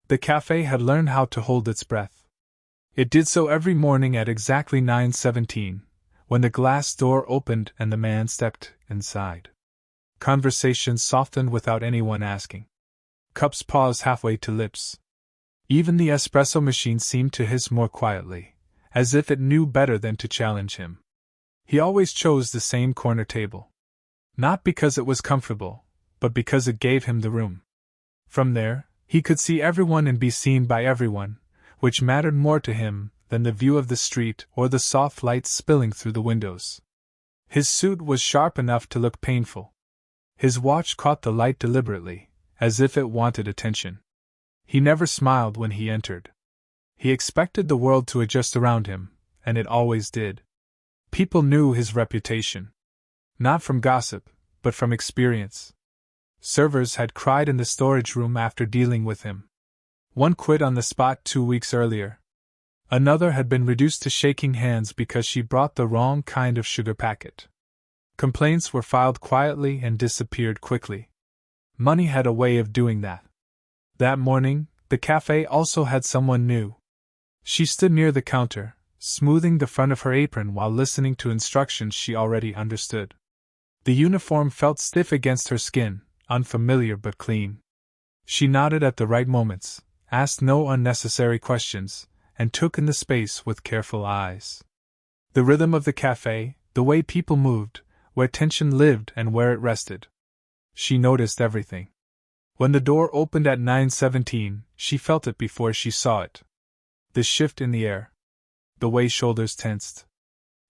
The cafe had learned how to hold its breath. It did so every morning at exactly 9:17, when the glass door opened and the man stepped inside. Conversation softened without anyone asking. Cups paused halfway to lips. Even the espresso machine seemed to hiss more quietly, as if it knew better than to challenge him. He always chose the same corner table. Not because it was comfortable, but because it gave him the room. From there, he could see everyone and be seen by everyone, which mattered more to him than the view of the street or the soft light spilling through the windows. His suit was sharp enough to look painful. His watch caught the light deliberately, as if it wanted attention. He never smiled when he entered. He expected the world to adjust around him, and it always did. People knew his reputation. Not from gossip, but from experience. Servers had cried in the storage room after dealing with him. One quit on the spot 2 weeks earlier. Another had been reduced to shaking hands because she brought the wrong kind of sugar packet. Complaints were filed quietly and disappeared quickly. Money had a way of doing that. That morning, the cafe also had someone new. She stood near the counter, smoothing the front of her apron while listening to instructions she already understood. The uniform felt stiff against her skin, unfamiliar but clean. She nodded at the right moments, asked no unnecessary questions, and took in the space with careful eyes. The rhythm of the cafe, the way people moved, where tension lived and where it rested. She noticed everything. When the door opened at 9:17, she felt it before she saw it. The shift in the air. The way shoulders tensed.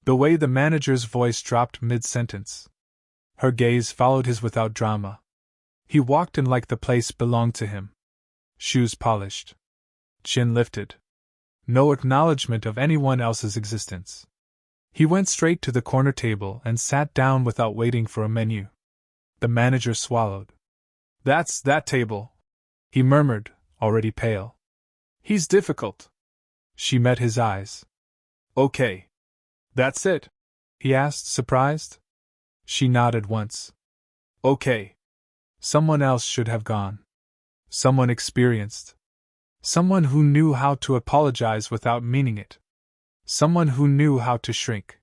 The way the manager's voice dropped mid-sentence. Her gaze followed his without drama. He walked in like the place belonged to him. Shoes polished. Chin lifted. No acknowledgement of anyone else's existence. He went straight to the corner table and sat down without waiting for a menu. The manager swallowed. "That's that table," he murmured, already pale. "He's difficult." She met his eyes. "Okay. That's it?" he asked, surprised. She nodded once. "Okay." Someone else should have gone. Someone experienced. Someone who knew how to apologize without meaning it. Someone who knew how to shrink.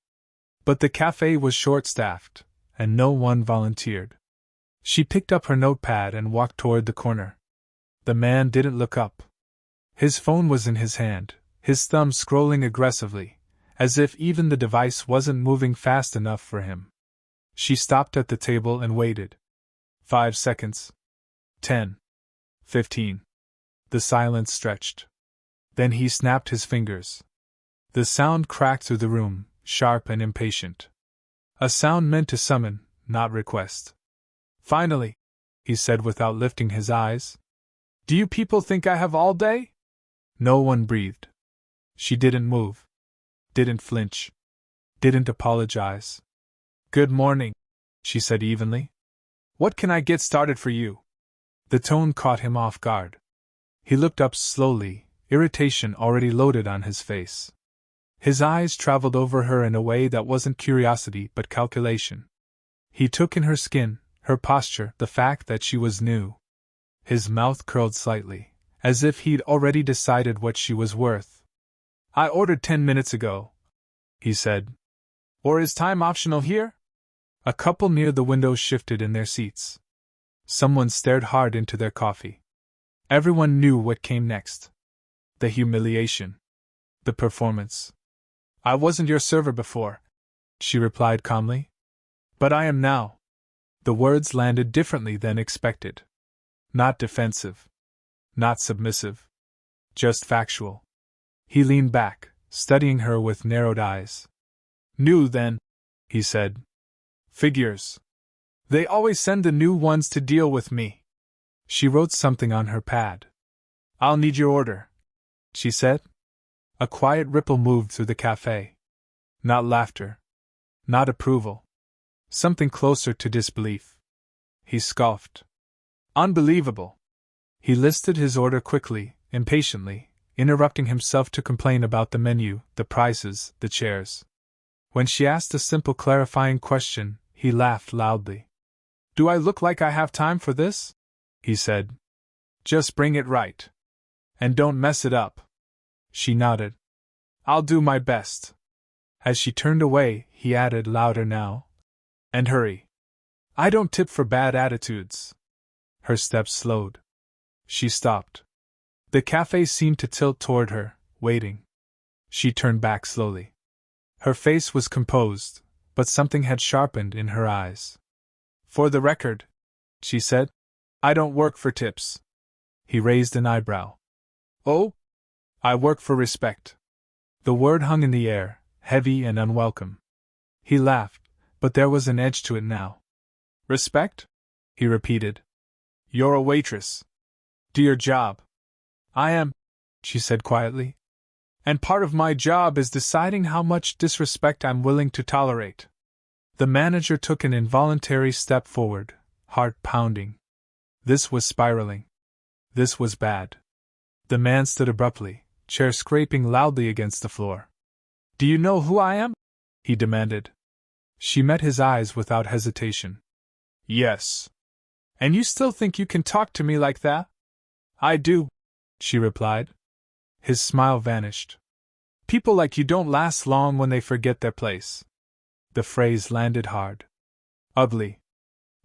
But the cafe was short-staffed, and no one volunteered. She picked up her notepad and walked toward the corner. The man didn't look up. His phone was in his hand, his thumb scrolling aggressively, as if even the device wasn't moving fast enough for him. She stopped at the table and waited. 5 seconds. 10. 15. The silence stretched. Then he snapped his fingers. The sound cracked through the room, sharp and impatient. A sound meant to summon, not request. "Finally," he said without lifting his eyes. "Do you people think I have all day?" No one breathed. She didn't move. Didn't flinch. Didn't apologize. "Good morning," she said evenly. "What can I get started for you?" The tone caught him off guard. He looked up slowly, irritation already loaded on his face. His eyes traveled over her in a way that wasn't curiosity but calculation. He took in her skin, her posture, the fact that she was new. His mouth curled slightly, as if he'd already decided what she was worth. "I ordered 10 minutes ago," he said. "Or is time optional here?" A couple near the window shifted in their seats. Someone stared hard into their coffee. Everyone knew what came next. The humiliation. The performance. "I wasn't your server before," she replied calmly. "But I am now." The words landed differently than expected. Not defensive. Not submissive. Just factual. He leaned back, studying her with narrowed eyes. "New, then," he said. "Figures. They always send the new ones to deal with me." She wrote something on her pad. "I'll need your order," she said. A quiet ripple moved through the cafe. Not laughter. Not approval. Something closer to disbelief. He scoffed. "Unbelievable." He listed his order quickly, impatiently, interrupting himself to complain about the menu, the prices, the chairs. When she asked a simple clarifying question, he laughed loudly. "Do I look like I have time for this?" he said. "Just bring it right." And don't mess it up. She nodded. I'll do my best. As she turned away, he added louder now. And hurry. I don't tip for bad attitudes. Her steps slowed. She stopped. The cafe seemed to tilt toward her, waiting. She turned back slowly. Her face was composed, but something had sharpened in her eyes. For the record, she said, I don't work for tips. He raised an eyebrow. Oh? I work for respect. The word hung in the air, heavy and unwelcome. He laughed, but there was an edge to it now. Respect? He repeated. You're a waitress. Do your job. I am, she said quietly. And part of my job is deciding how much disrespect I'm willing to tolerate. The manager took an involuntary step forward, heart pounding. This was spiraling. This was bad. The man stood abruptly, chair scraping loudly against the floor. Do you know who I am? He demanded. She met his eyes without hesitation. Yes. And you still think you can talk to me like that? I do, she replied. His smile vanished. People like you don't last long when they forget their place. The phrase landed hard. Ugly.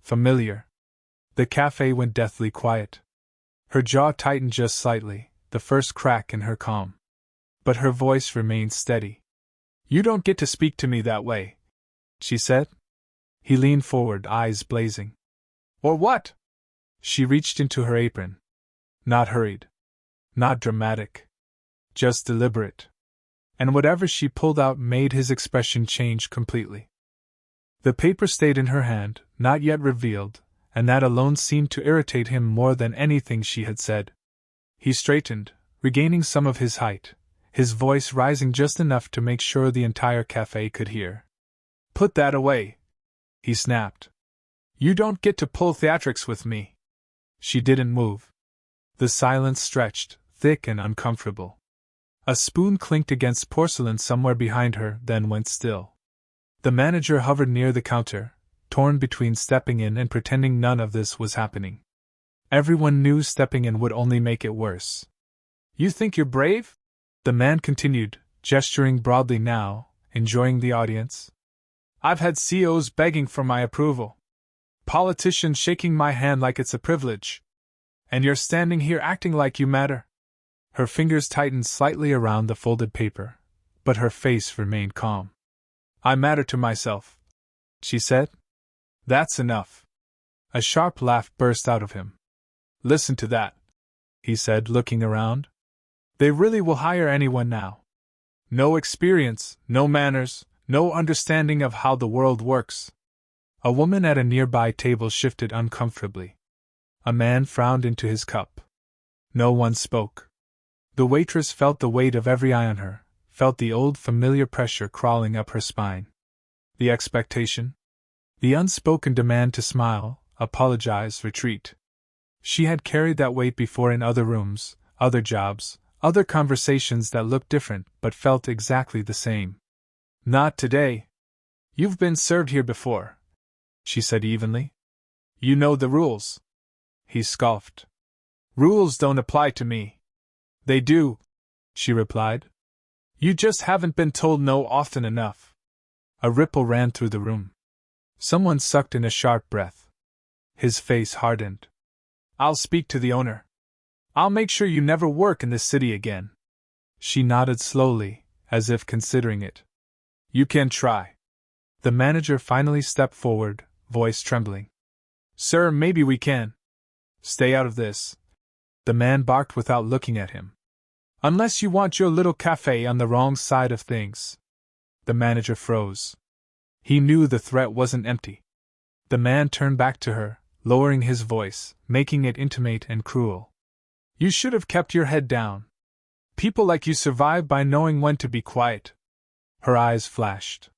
Familiar. The cafe went deathly quiet. Her jaw tightened just slightly, the first crack in her calm. But her voice remained steady. You don't get to speak to me that way, she said. He leaned forward, eyes blazing. Or what? She reached into her apron. Not hurried. Not dramatic. Just deliberate. And whatever she pulled out made his expression change completely. The paper stayed in her hand, not yet revealed, and that alone seemed to irritate him more than anything she had said. He straightened, regaining some of his height, his voice rising just enough to make sure the entire cafe could hear. Put that away, he snapped. You don't get to pull theatrics with me. She didn't move. The silence stretched, thick and uncomfortable. A spoon clinked against porcelain somewhere behind her, then went still. The manager hovered near the counter, torn between stepping in and pretending none of this was happening. Everyone knew stepping in would only make it worse. You think you're brave? The man continued, gesturing broadly now, enjoying the audience. I've had CEOs begging for my approval. Politicians shaking my hand like it's a privilege. And you're standing here acting like you matter. Her fingers tightened slightly around the folded paper, but her face remained calm. I matter to myself, she said. That's enough. A sharp laugh burst out of him. Listen to that, he said, looking around. They really will hire anyone now. No experience, no manners, no understanding of how the world works. A woman at a nearby table shifted uncomfortably. A man frowned into his cup. No one spoke. The waitress felt the weight of every eye on her, felt the old familiar pressure crawling up her spine. The expectation? The unspoken demand to smile, apologize, retreat. She had carried that weight before in other rooms, other jobs, other conversations that looked different but felt exactly the same. Not today. You've been served here before, she said evenly. You know the rules. He scoffed. Rules don't apply to me. They do, she replied. You just haven't been told no often enough. A ripple ran through the room. Someone sucked in a sharp breath. His face hardened. I'll speak to the owner. I'll make sure you never work in this city again. She nodded slowly, as if considering it. You can try. The manager finally stepped forward, voice trembling. Sir, maybe we can. Stay out of this. The man barked without looking at him. Unless you want your little cafe on the wrong side of things. The manager froze. He knew the threat wasn't empty. The man turned back to her, lowering his voice, making it intimate and cruel. You should have kept your head down. People like you survive by knowing when to be quiet. Her eyes flashed.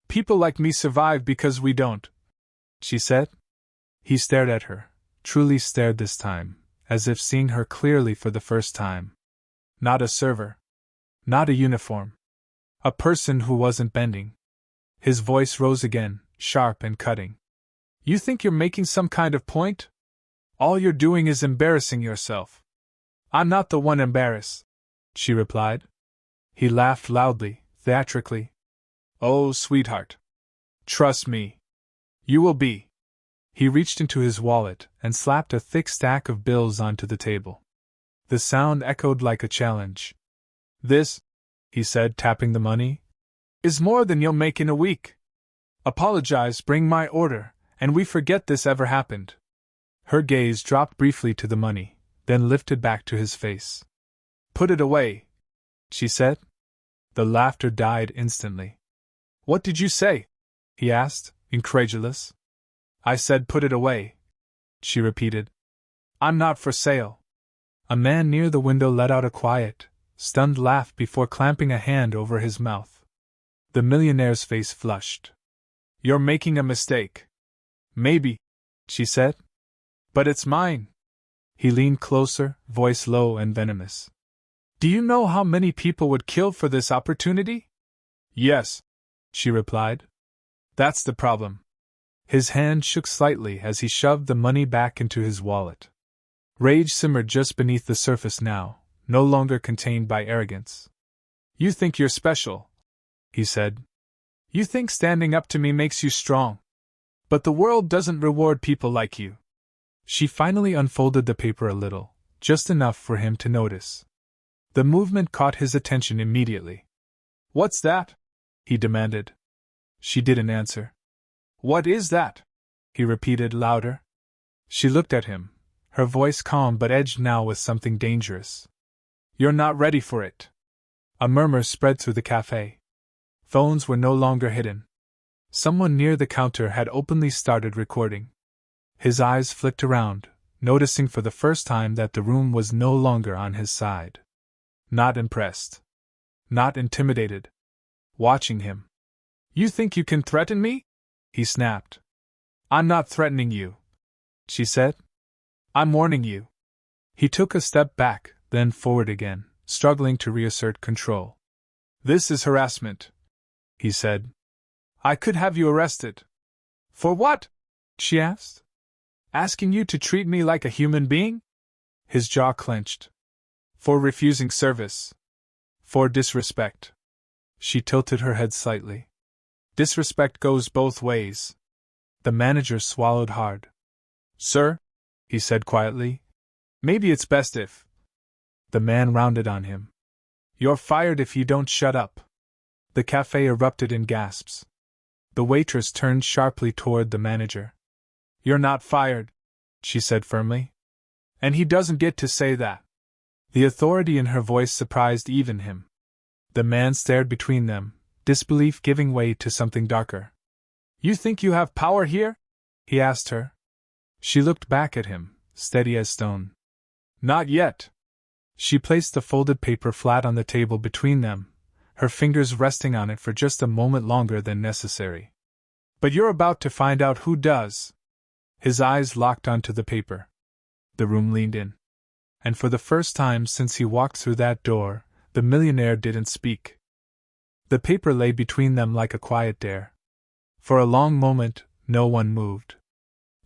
People like me survive because we don't, she said. He stared at her, truly stared this time, as if seeing her clearly for the first time. Not a server. Not a uniform. A person who wasn't bending. His voice rose again, sharp and cutting. You think you're making some kind of point? All you're doing is embarrassing yourself. I'm not the one embarrassed, she replied. He laughed loudly, theatrically. Oh, sweetheart. Trust me. You will be. He reached into his wallet and slapped a thick stack of bills onto the table. The sound echoed like a challenge. This, he said, tapping the money, is more than you'll make in a week. Apologize, bring my order, and we forget this ever happened. Her gaze dropped briefly to the money, then lifted back to his face. Put it away, she said. The laughter died instantly. What did you say? He asked, incredulous. I said put it away, she repeated. I'm not for sale. A man near the window let out a quiet, stunned laugh before clamping a hand over his mouth. The millionaire's face flushed. You're making a mistake. Maybe, she said. But it's mine. He leaned closer, voice low and venomous. Do you know how many people would kill for this opportunity? Yes, she replied. That's the problem. His hand shook slightly as he shoved the money back into his wallet. Rage simmered just beneath the surface now, no longer contained by arrogance. You think you're special, he said. You think standing up to me makes you strong. But the world doesn't reward people like you. She finally unfolded the paper a little, just enough for him to notice. The movement caught his attention immediately. What's that? He demanded. She didn't answer. What is that? He repeated louder. She looked at him, her voice calm but edged now with something dangerous. You're not ready for it. A murmur spread through the cafe. Phones were no longer hidden. Someone near the counter had openly started recording. His eyes flicked around, noticing for the first time that the room was no longer on his side. Not impressed. Not intimidated. Watching him. You think you can threaten me? He snapped. I'm not threatening you, she said. I'm warning you. He took a step back, then forward again, struggling to reassert control. This is harassment, he said. I could have you arrested. For what? She asked. Asking you to treat me like a human being? His jaw clenched. For refusing service. For disrespect. She tilted her head slightly. Disrespect goes both ways. The manager swallowed hard. Sir, he said quietly, maybe it's best if. The man rounded on him. You're fired if you don't shut up. The cafe erupted in gasps. The waitress turned sharply toward the manager. You're not fired, she said firmly. And he doesn't get to say that. The authority in her voice surprised even him. The man stared between them, disbelief giving way to something darker. You think you have power here? He asked her. She looked back at him, steady as stone. Not yet. She placed the folded paper flat on the table between them, her fingers resting on it for just a moment longer than necessary. But you're about to find out who does. His eyes locked onto the paper. The room leaned in. And for the first time since he walked through that door, the millionaire didn't speak. The paper lay between them like a quiet dare. For a long moment, no one moved.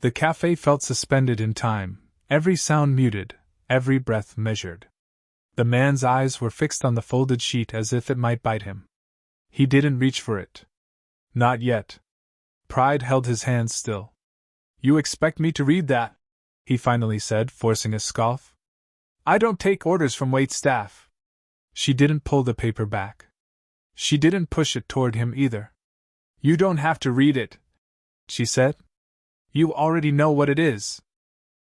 The cafe felt suspended in time, every sound muted, every breath measured. The man's eyes were fixed on the folded sheet as if it might bite him. He didn't reach for it. Not yet. Pride held his hands still. You expect me to read that? He finally said, forcing a scoff. I don't take orders from waitstaff. She didn't pull the paper back. She didn't push it toward him either. You don't have to read it, she said. You already know what it is.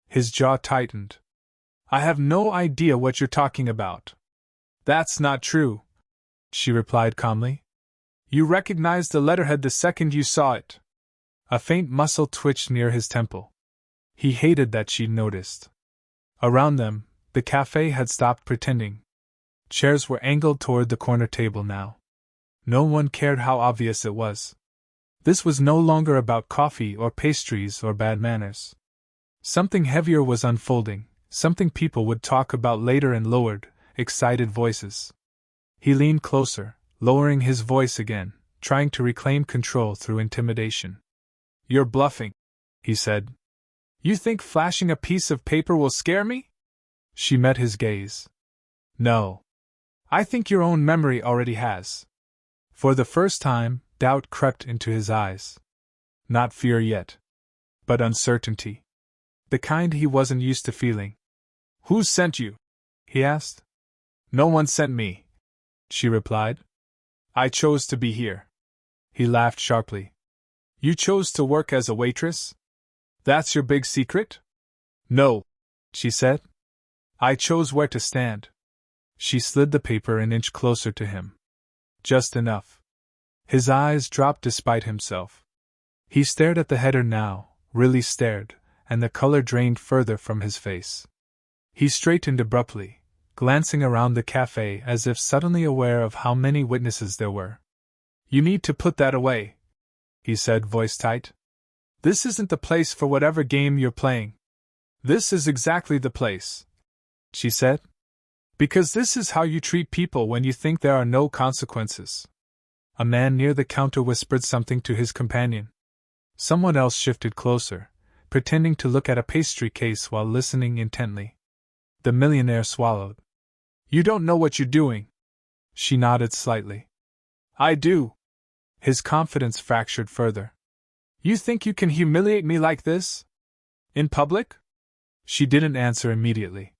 His jaw tightened. I have no idea what you're talking about. That's not true, she replied calmly. You recognized the letterhead the second you saw it. A faint muscle twitched near his temple. He hated that she'd noticed. Around them, the cafe had stopped pretending. Chairs were angled toward the corner table now. No one cared how obvious it was. This was no longer about coffee or pastries or bad manners. Something heavier was unfolding, something people would talk about later in lowered, excited voices. He leaned closer, lowering his voice again, trying to reclaim control through intimidation. You're bluffing, he said. You think flashing a piece of paper will scare me? She met his gaze. No. I think your own memory already has. For the first time, doubt crept into his eyes. Not fear yet. But uncertainty. The kind he wasn't used to feeling. Who sent you? He asked. No one sent me, she replied. I chose to be here. He laughed sharply. You chose to work as a waitress? That's your big secret? No, she said. I chose where to stand. She slid the paper an inch closer to him. Just enough. His eyes dropped despite himself. He stared at the header now, really stared, and the color drained further from his face. He straightened abruptly, glancing around the cafe as if suddenly aware of how many witnesses there were. You need to put that away, he said, voice tight. This isn't the place for whatever game you're playing. This is exactly the place, she said. Because this is how you treat people when you think there are no consequences. A man near the counter whispered something to his companion. Someone else shifted closer, pretending to look at a pastry case while listening intently. The millionaire swallowed. You don't know what you're doing. She nodded slightly. I do. His confidence fractured further. You think you can humiliate me like this? In public? She didn't answer immediately.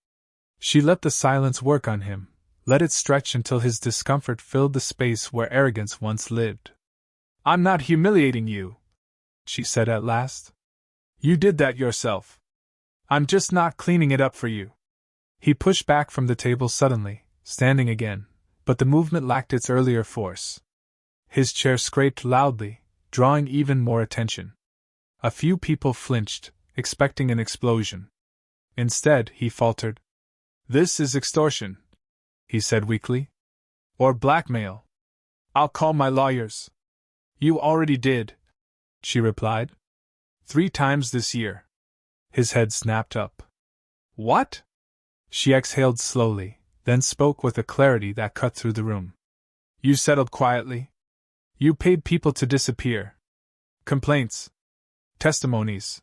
She let the silence work on him, let it stretch until his discomfort filled the space where arrogance once lived. I'm not humiliating you, she said at last. You did that yourself. I'm just not cleaning it up for you. He pushed back from the table suddenly, standing again, but the movement lacked its earlier force. His chair scraped loudly, drawing even more attention. A few people flinched, expecting an explosion. Instead, he faltered. This is extortion, he said weakly. Or blackmail. I'll call my lawyers. You already did, she replied. 3 times this year. His head snapped up. What? She exhaled slowly, then spoke with a clarity that cut through the room. You settled quietly. You paid people to disappear. Complaints. Testimonies.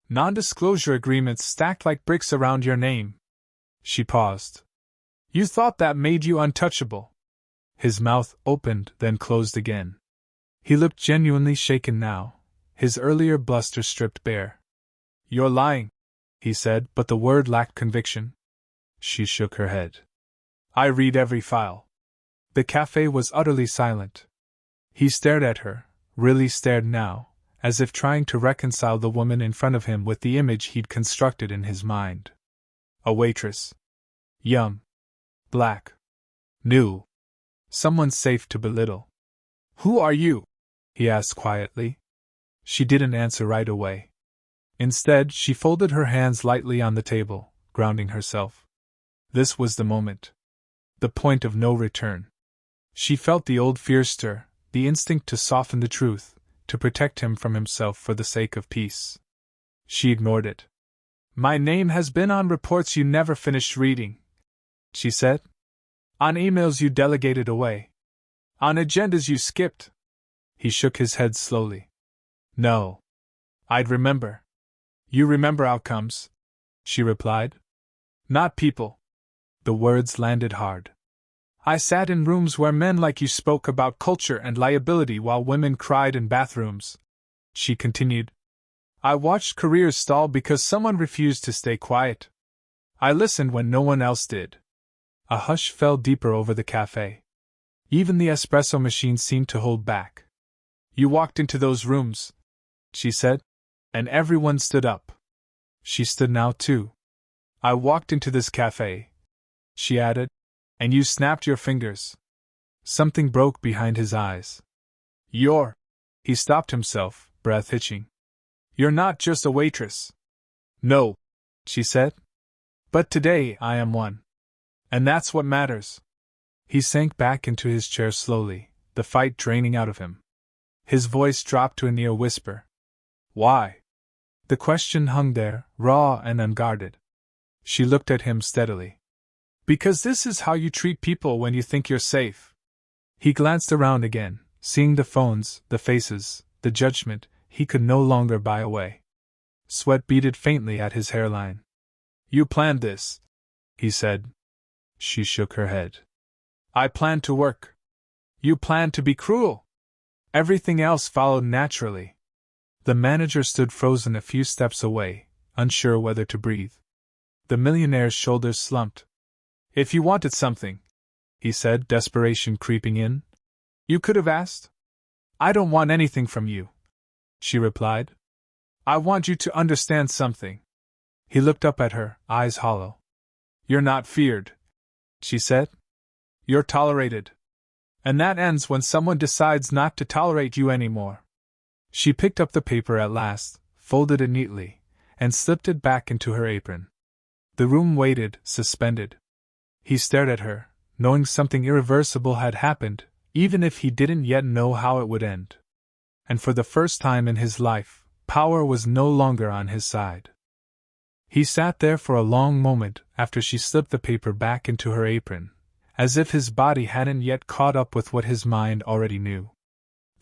Non-disclosure agreements stacked like bricks around your name. She paused. You thought that made you untouchable. His mouth opened, then closed again. He looked genuinely shaken now, his earlier bluster stripped bare. You're lying, he said, but the word lacked conviction. She shook her head. I read every file. The cafe was utterly silent. He stared at her, really stared now, as if trying to reconcile the woman in front of him with the image he'd constructed in his mind. A waitress. Young. Black. New. Someone safe to belittle. Who are you? He asked quietly. She didn't answer right away. Instead, she folded her hands lightly on the table, grounding herself. This was the moment. The point of no return. She felt the old fear stir, the instinct to soften the truth, to protect him from himself for the sake of peace. She ignored it. My name has been on reports you never finished reading, she said. On emails you delegated away. On agendas you skipped. He shook his head slowly. No. I'd remember. You remember outcomes, she replied. Not people. The words landed hard. I sat in rooms where men like you spoke about culture and liability while women cried in bathrooms, she continued. I watched careers stall because someone refused to stay quiet. I listened when no one else did. A hush fell deeper over the cafe. Even the espresso machine seemed to hold back. You walked into those rooms, she said, and everyone stood up. She stood now too. I walked into this cafe, she added, and you snapped your fingers. Something broke behind his eyes. He stopped himself, breath hitching. You're not just a waitress. No, she said. But today I am one. And that's what matters. He sank back into his chair slowly, the fight draining out of him. His voice dropped to a near whisper. Why? The question hung there, raw and unguarded. She looked at him steadily. Because this is how you treat people when you think you're safe. He glanced around again, seeing the phones, the faces, the judgment he could no longer buy away. Sweat beaded faintly at his hairline. You planned this, he said. She shook her head. I plan to work. You plan to be cruel. Everything else followed naturally. The manager stood frozen a few steps away, unsure whether to breathe. The millionaire's shoulders slumped. If you wanted something, he said, desperation creeping in, you could have asked. I don't want anything from you, she replied. I want you to understand something. He looked up at her, eyes hollow. You're not feared, she said. You're tolerated. And that ends when someone decides not to tolerate you anymore. She picked up the paper at last, folded it neatly, and slipped it back into her apron. The room waited, suspended. He stared at her, knowing something irreversible had happened, even if he didn't yet know how it would end. And for the first time in his life, power was no longer on his side. He sat there for a long moment after she slipped the paper back into her apron, as if his body hadn't yet caught up with what his mind already knew.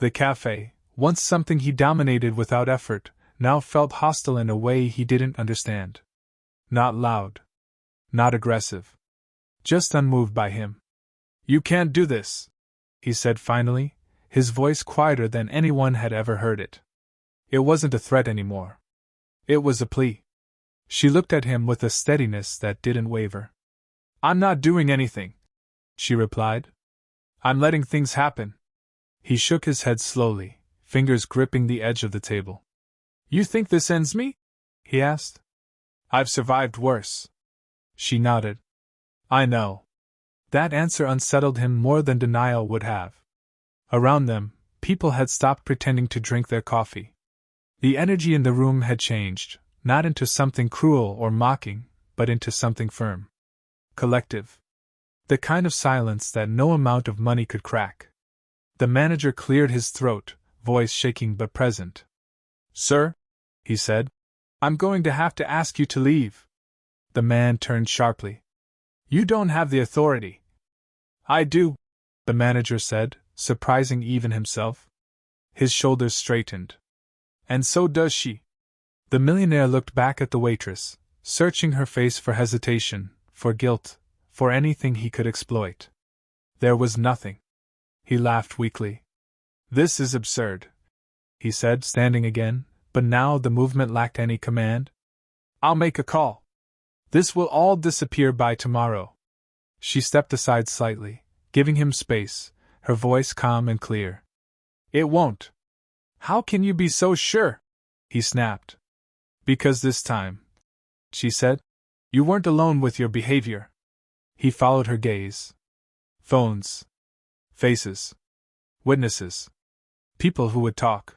The café, once something he dominated without effort, now felt hostile in a way he didn't understand. Not loud. Not aggressive. Just unmoved by him. You can't do this, he said finally, his voice quieter than anyone had ever heard it. It wasn't a threat anymore. It was a plea. She looked at him with a steadiness that didn't waver. I'm not doing anything, she replied. I'm letting things happen. He shook his head slowly, fingers gripping the edge of the table. You think this ends me? He asked. I've survived worse. She nodded. I know. That answer unsettled him more than denial would have. Around them, people had stopped pretending to drink their coffee. The energy in the room had changed, not into something cruel or mocking, but into something firm. Collective. The kind of silence that no amount of money could crack. The manager cleared his throat, voice shaking but present. Sir, he said, I'm going to have to ask you to leave. The man turned sharply. You don't have the authority. I do, the manager said, surprising even himself. His shoulders straightened. And so does she. The millionaire looked back at the waitress, searching her face for hesitation, for guilt, for anything he could exploit. There was nothing. He laughed weakly. This is absurd, he said, standing again, but now the movement lacked any command. I'll make a call. This will all disappear by tomorrow. She stepped aside slightly, giving him space, her voice calm and clear. It won't. How can you be so sure? He snapped. Because this time, she said, you weren't alone with your behavior. He followed her gaze. Phones. Faces. Witnesses. People who would talk.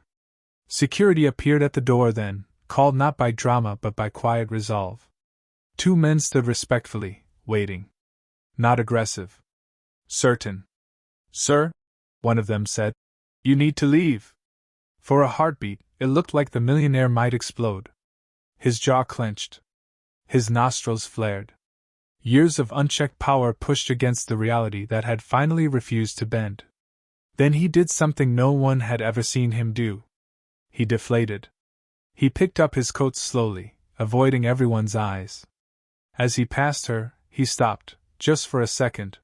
Security appeared at the door then, called not by drama but by quiet resolve. Two men stood respectfully, waiting. Not aggressive. Certain. Sir, one of them said, you need to leave. For a heartbeat, it looked like the millionaire might explode. His jaw clenched. His nostrils flared. Years of unchecked power pushed against the reality that had finally refused to bend. Then he did something no one had ever seen him do. He deflated. He picked up his coat slowly, avoiding everyone's eyes. As he passed her, he stopped, just for a second.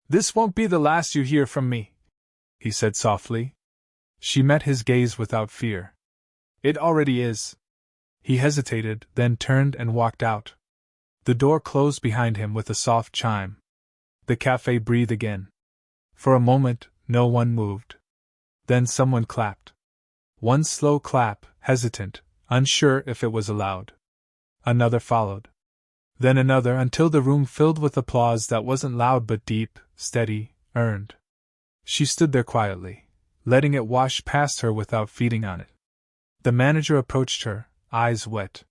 This won't be the last you hear from me, he said softly. She met his gaze without fear. It already is. He hesitated, then turned and walked out. The door closed behind him with a soft chime. The cafe breathed again. For a moment, no one moved. Then someone clapped. One slow clap, hesitant, unsure if it was allowed. Another followed. Then another until the room filled with applause that wasn't loud but deep, steady, earned. She stood there quietly, letting it wash past her without feeding on it. The manager approached her, eyes wet.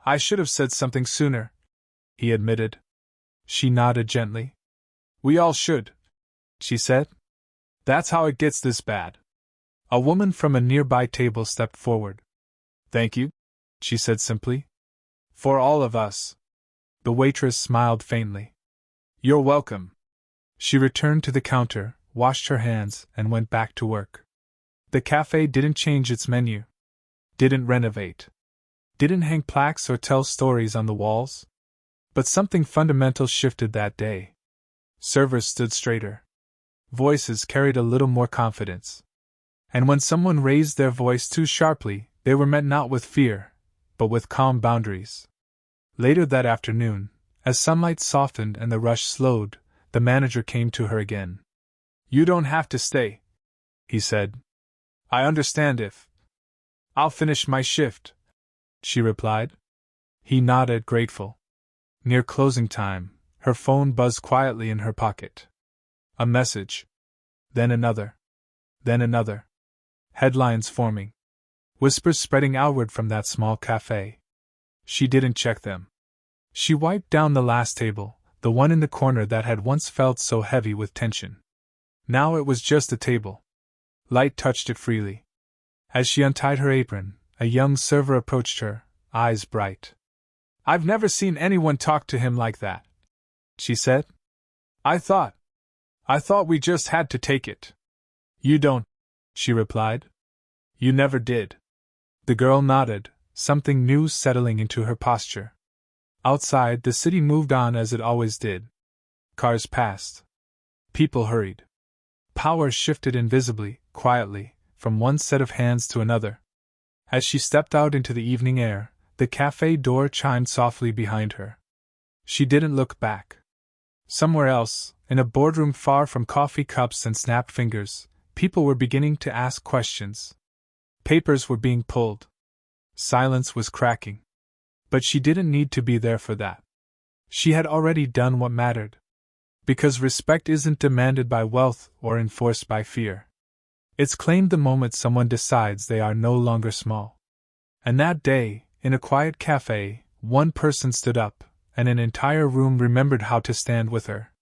I should have said something sooner, he admitted. She nodded gently. We all should, she said. That's how it gets this bad. A woman from a nearby table stepped forward. Thank you, she said simply. For all of us. The waitress smiled faintly. You're welcome. She returned to the counter, washed her hands, and went back to work. The cafe didn't change its menu. Didn't renovate. Didn't hang plaques or tell stories on the walls. But something fundamental shifted that day. Servers stood straighter. Voices carried a little more confidence. And when someone raised their voice too sharply, they were met not with fear, but with calm boundaries. Later that afternoon, as sunlight softened and the rush slowed, the manager came to her again. "You don't have to stay," he said. "I understand if I'll finish my shift," she replied. He nodded, grateful. Near closing time, her phone buzzed quietly in her pocket. A message. Then another. Then another. Headlines forming. Whispers spreading outward from that small cafe. She didn't check them. She wiped down the last table, the one in the corner that had once felt so heavy with tension. Now it was just a table. Light touched it freely. As she untied her apron, a young server approached her, eyes bright. "I've never seen anyone talk to him like that," she said. I thought we just had to take it." "You don't," she replied. "You never did." The girl nodded, something new settling into her posture. Outside, the city moved on as it always did. Cars passed. People hurried. Power shifted invisibly, quietly, from one set of hands to another. As she stepped out into the evening air, the cafe door chimed softly behind her. She didn't look back. Somewhere else, in a boardroom far from coffee cups and snapped fingers, people were beginning to ask questions. Papers were being pulled. Silence was cracking. But she didn't need to be there for that. She had already done what mattered. Because respect isn't demanded by wealth or enforced by fear. It's claimed the moment someone decides they are no longer small. And that day, in a quiet cafe, one person stood up, and an entire room remembered how to stand with her.